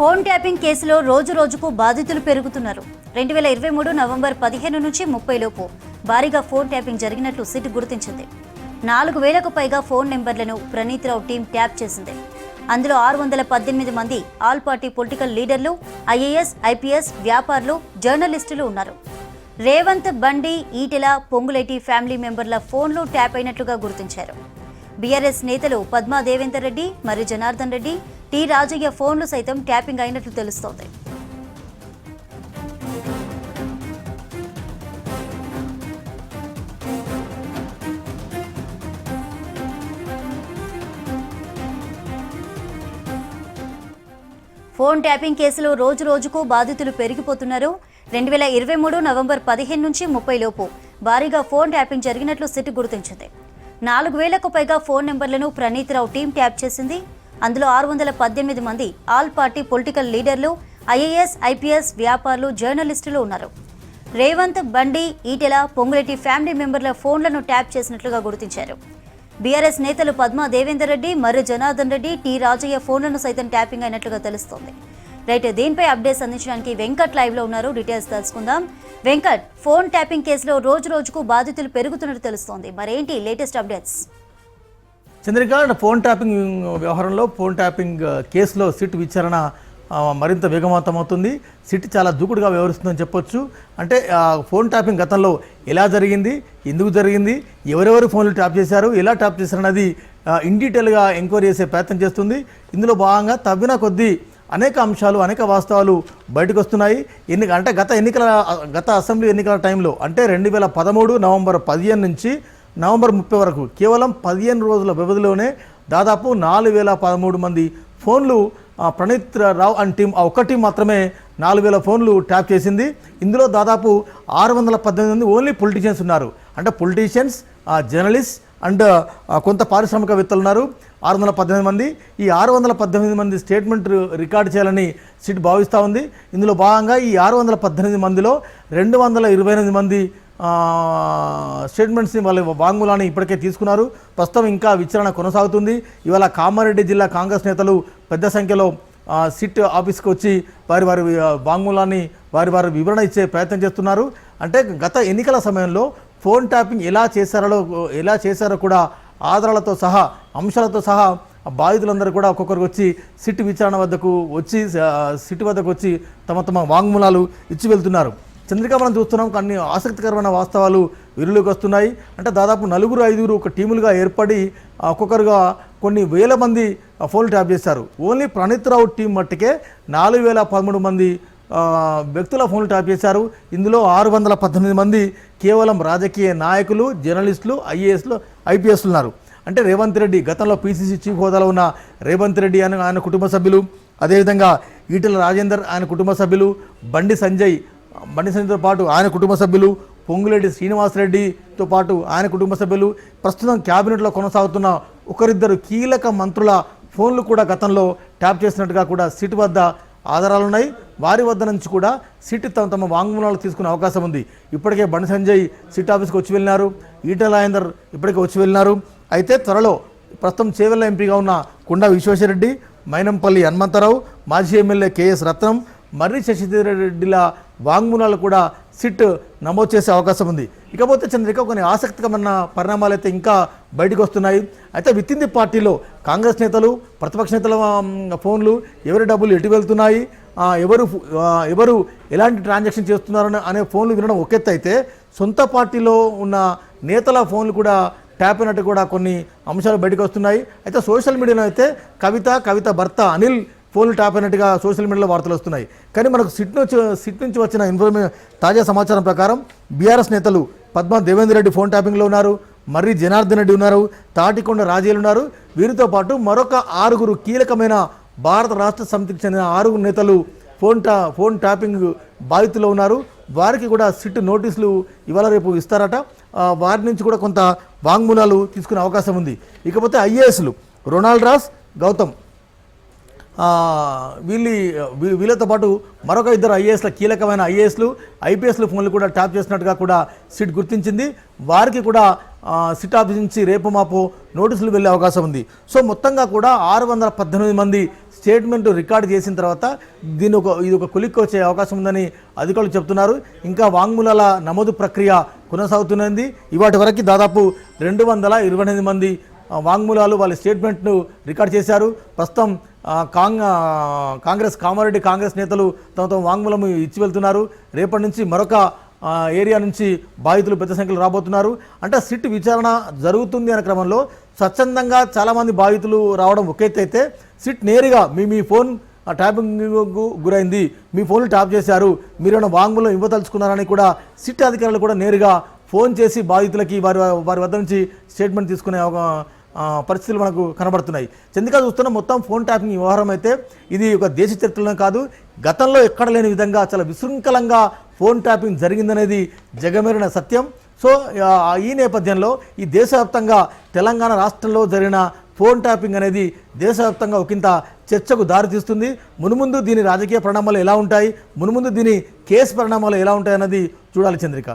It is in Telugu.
ఫోన్ ట్యాపింగ్ కేసులో రోజు రోజుకు బాధితులు పెరుగుతున్నారు. 2023 నవంబర్ 15 నుంచి 30 లోపు భారీగా ఫోన్ ట్యాపింగ్ జరిగినట్లు సిట్ గుర్తించింది. 4000కు పైగా ఫోన్ నెంబర్లను ప్రణీత్ రావు టీం ట్యాప్ చేసింది. అందులో 618 మంది ఆల్ పార్టీ పొలిటికల్ లీడర్లు, ఐఏఎస్, ఐపీఎస్, వ్యాపారులు, జర్నలిస్టులు ఉన్నారు. రేవంత్, బండి, ఈటెల, పొంగులేటి ఫ్యామిలీ మెంబర్ల ఫోన్లు ట్యాప్ అయినట్లుగా గుర్తించారు. బీఆర్ఎస్ నేతలు పద్మా దేవేందర్ రెడ్డి, మర్రి జనార్దన్ రెడ్డి, టి రాజయ్య ఫోన్లు సైతం ట్యాపింగ్ అయినట్లు తెలుస్తోంది. ఫోన్ ట్యాపింగ్ కేసులో రోజు రోజుకు బాధితులు పెరిగిపోతున్నారు. 2023 నవంబర్ 15 నుంచి 30 లోపు భారీగా ఫోన్ ట్యాపింగ్ జరిగినట్లు సిట్ గుర్తించింది. 4000కు పైగా ఫోన్ నెంబర్లను ప్రణీత్ రావు టీం ట్యాప్ చేసింది. అందులో 618 మంది ఆల్ పార్టీ పొలిటికల్ లీడర్లు, ఐఏఎస్, ఐపీఎస్, వ్యాపారులు, జర్నలిస్టులు ఉన్నారు. రేవంత్, బండి, ఈటెల, పొంగులేటి ఫ్యామిలీ మెంబర్ల ఫోన్లను ట్యాప్ చేసినట్లుగా గుర్తించారు. బీఆర్ఎస్ నేతలు పద్మా దేవేందర్ రెడ్డి, మర్రి జనార్దన్ రెడ్డి, టి రాజయ్య ఫోన్లను సైతం ట్యాపింగ్ అయినట్లుగా తెలుస్తోంది. రైట్, దీనిపై అప్డేట్స్ అందించడానికి వెంకట్ లైవ్ లో ఉన్నారు. డీటెయిల్స్ తెలుసుకుందాం. వెంకట్, ఫోన్ ట్యాపింగ్ కేసులో రోజు రోజుకు బాధితులు పెరుగుతున్నట్టు తెలుస్తోంది. మరేంటి latest updates? Chandrika, phone tapping వ్యవహారంలో ఫోన్ ట్యాపింగ్ కేసులో సిట్ విచారణ మరింత వేగవంతమవుతుంది. సిట్ చాలా దూకుడుగా వ్యవహరిస్తుందని చెప్పొచ్చు. అంటే ఫోన్ ట్యాపింగ్ గతంలో ఎలా జరిగింది, ఎందుకు జరిగింది, ఎవరెవరు ఫోన్లు ట్యాప్ చేశారు, ఎలా ట్యాప్ చేశారన్నది ఇన్ డీటెయిల్గా ఎంక్వైరీ చేసే ప్రయత్నం చేస్తుంది. ఇందులో భాగంగా తవ్విన కొద్దీ అనేక అంశాలు, అనేక వాస్తవాలు బయటకు వస్తున్నాయి. అంటే గత అసెంబ్లీ ఎన్నికల టైంలో, అంటే 2013 నవంబర్ 15 నుంచి నవంబర్ 30 వరకు కేవలం 15 రోజుల వ్యవధిలోనే దాదాపు 4013 మంది ఫోన్లు ప్రణీత్ రావు అండ్ టీం, ఒక్క టీం మాత్రమే 4000 ఫోన్లు ట్యాప్ చేసింది. ఇందులో దాదాపు 618 మంది ఓన్లీ పొలిటీషియన్స్ ఉన్నారు. అంటే పొలిటీషియన్స్, జర్నలిస్ట్ అండ్ కొంత పారిశ్రామికవేత్తలు ఉన్నారు. 618 మంది. ఈ 618 మంది స్టేట్మెంట్ రికార్డు చేయాలని సిట్ భావిస్తూ ఉంది. ఇందులో భాగంగా ఈ 618 మందిలో 228 మంది స్టేట్మెంట్స్ని వాళ్ళ వాంగ్మూలాన్ని ఇప్పటికే తీసుకున్నారు. ప్రస్తుతం ఇంకా విచారణ కొనసాగుతుంది. ఇవాళ కామారెడ్డి జిల్లా కాంగ్రెస్ నేతలు పెద్ద సంఖ్యలో సిట్ ఆఫీస్కి వచ్చి వారి వాంగ్మూలాన్ని వారి వివరణ ఇచ్చే ప్రయత్నం చేస్తున్నారు. అంటే గత ఎన్నికల సమయంలో ఫోన్ ట్యాపింగ్ ఎలా చేశారో కూడా ఆధారాలతో సహా, అంశాలతో సహా బాధితులందరూ కూడా ఒక్కొక్కరికి వచ్చి సిట్ విచారణ వద్దకు వచ్చి తమ వాంగ్మూలాలు ఇచ్చి వెళ్తున్నారు. చంద్రిక, మనం చూస్తున్నాం కొన్ని ఆసక్తికరమైన వాస్తవాలు వెలుగులోకి వస్తున్నాయి. అంటే దాదాపు 4-5 ఒక టీములుగా ఏర్పడి ఒక్కొక్కరుగా కొన్ని వేల మంది ఫోన్లు ట్యాప్ చేశారు. ఓన్లీ ప్రణీత్ రావు టీం మట్టుకే 4013 మంది వ్యక్తుల ఫోన్లు ట్యాప్ చేశారు. ఇందులో 618 మంది కేవలం రాజకీయ నాయకులు, జర్నలిస్టులు, ఐఏఎస్లు, ఐపీఎస్లు ఉన్నారు. అంటే రేవంత్ రెడ్డి, గతంలో పీసీసీ చీఫ్ హోదాలో ఉన్న రేవంత్ రెడ్డి ఆయన కుటుంబ సభ్యులు, అదేవిధంగా ఈటెల రాజేందర్ ఆయన కుటుంబ సభ్యులు, బండి సంజయ్తో పాటు ఆయన కుటుంబ సభ్యులు, పొంగులేటి శ్రీనివాసరెడ్డితో పాటు ఆయన కుటుంబ సభ్యులు, ప్రస్తుతం క్యాబినెట్లో కొనసాగుతున్న ఒకరిద్దరు కీలక మంత్రుల ఫోన్లు కూడా గతంలో ట్యాప్ చేసినట్టుగా కూడా సిట్ వద్ద ఆధారాలున్నాయి. వారి వద్ద నుంచి కూడా సిట్ తమ వాంగ్మూలాలు తీసుకునే అవకాశం ఉంది. ఇప్పటికే బండి సంజయ్ సిట్ ఆఫీస్కి వచ్చి వెళ్ళినారు. ఈటెల రాజేందర్ ఇప్పటికే వచ్చి వెళ్ళినారు. అయితే త్వరలో ప్రస్తుతం చేవెళ్ల ఎంపీగా ఉన్న కుండ విశ్వేశ్వరరెడ్డి, మైనంపల్లి హనుమంతరావు, మాజీ ఎమ్మెల్యే కేఎస్ రత్నం, మర్రి శశిధర్ రెడ్డిల వాంగ్మూలాలు కూడా సిట్ నమోదు చేసే అవకాశం ఉంది. ఇకపోతే చంద్రిక, కొన్ని ఆసక్తికరమైన పరిణామాలు అయితే ఇంకా బయటకు వస్తున్నాయి. అయితే విత్ ఇన్ ది పార్టీలో కాంగ్రెస్ నేతలు, ప్రతిపక్ష నేతల ఫోన్లు, ఎవరి డబ్బులు ఎటు వెళ్తున్నాయి, ఎవరు ఎలాంటి ట్రాన్సాక్షన్ చేస్తున్నారు అనే ఫోన్లు వినడం ఒక ఎత్తు అయితే, సొంత పార్టీలో ఉన్న నేతల ఫోన్లు కూడా ట్యాప్ అయినట్టు కూడా కొన్ని అంశాలు బయటకు వస్తున్నాయి. అయితే సోషల్ మీడియాలో అయితే కవిత భర్త అనిల్ ఫోన్లు ట్యాప్ అయినట్టుగా సోషల్ మీడియాలో వార్తలు వస్తున్నాయి. కానీ మనకు సిట్ నుంచి వచ్చిన తాజా సమాచారం ప్రకారం బీఆర్ఎస్ నేతలు పద్మా దేవేందర్ రెడ్డి ఫోన్ ట్యాపింగ్లో ఉన్నారు, మర్రి జనార్దన్ రెడ్డి ఉన్నారు, తాటికొండ రాజేలు ఉన్నారు. వీరితో పాటు మరొక 6 కీలకమైన భారత రాష్ట్ర సమితికి చెందిన 6 నేతలు ఫోన్ ట్యాపింగ్ బాధితులు ఉన్నారు. వారికి కూడా సిట్ నోటీసులు ఇవాళ రేపు ఇస్తారట. వారి నుంచి కూడా కొంత వాంగ్మూలాలు తీసుకునే అవకాశం ఉంది. ఇకపోతే ఐఏఎస్లు రొనాల్డ్ రాస్, గౌతమ్, వీళ్ళతో పాటు మరొక 2 ఐఏఎస్ల కీలకమైన ఐఏఎస్లు, ఐపీఎస్లు ఫోన్లు కూడా ట్యాప్ చేసినట్టుగా కూడా సిట్ గుర్తించింది. వారికి కూడా సిట్ ఆఫీస్ నుంచి రేపు మాపు నోటీసులు వెళ్ళే అవకాశం ఉంది. సో మొత్తంగా కూడా 618 మంది స్టేట్మెంట్ రికార్డు చేసిన తర్వాత ఇది ఒక కొలిక్కి వచ్చే అవకాశం ఉందని అధికారులు చెప్తున్నారు. ఇంకా వాంగ్మూలాల నమోదు ప్రక్రియ కొనసాగుతున్నది. ఇవాటి వరకు దాదాపు 228 మంది వాంగ్మూలాలు వాళ్ళ స్టేట్మెంట్ను రికార్డ్ చేశారు. ప్రస్తుతం కామారెడ్డి కాంగ్రెస్ నేతలు తమ వాంగ్మూలం ఇచ్చి వెళ్తున్నారు. రేపటి నుంచి మరొక ఏరియా నుంచి బాధితులు పెద్ద సంఖ్యలో రాబోతున్నారు. అంటే సిట్ విచారణ జరుగుతుంది అనే క్రమంలో స్వచ్ఛందంగా చాలామంది బాధితులు రావడం ఒక ఎత్తు అయితే, సిట్ నేరుగా మీ ఫోన్ ట్యాపింగ్కు గురైంది, మీ ఫోన్లు ట్యాప్ చేశారు, మీరేమైనా వాంగ్మూలం ఇవ్వదలుచుకున్నారని కూడా సిట్ అధికారులు కూడా నేరుగా ఫోన్ చేసి బాధితులకి వారి వద్ద నుంచి స్టేట్మెంట్ తీసుకునే పరిస్థితులు మనకు కనబడుతున్నాయి. చంద్రిక చూస్తున్న మొత్తం ఫోన్ ట్యాపింగ్ వ్యవహారం అయితే ఇది ఒక దేశ చరిత్రలో కాదు, గతంలో ఎక్కడ లేని విధంగా చాలా విశృంఖలంగా ఫోన్ ట్యాపింగ్ జరిగిందనేది జగమెరిన సత్యం. సో ఈ నేపథ్యంలో ఈ దేశవ్యాప్తంగా తెలంగాణ రాష్ట్రంలో జరిగిన ఫోన్ ట్యాపింగ్ అనేది దేశవ్యాప్తంగా ఒకంత చర్చకు దారితీస్తుంది. మునుముందు దీని రాజకీయ పరిణామాలు ఎలా ఉంటాయి, మునుముందు దీని కేసు పరిణామాలు ఎలా ఉంటాయి అన్నది చూడాలి చంద్రిక.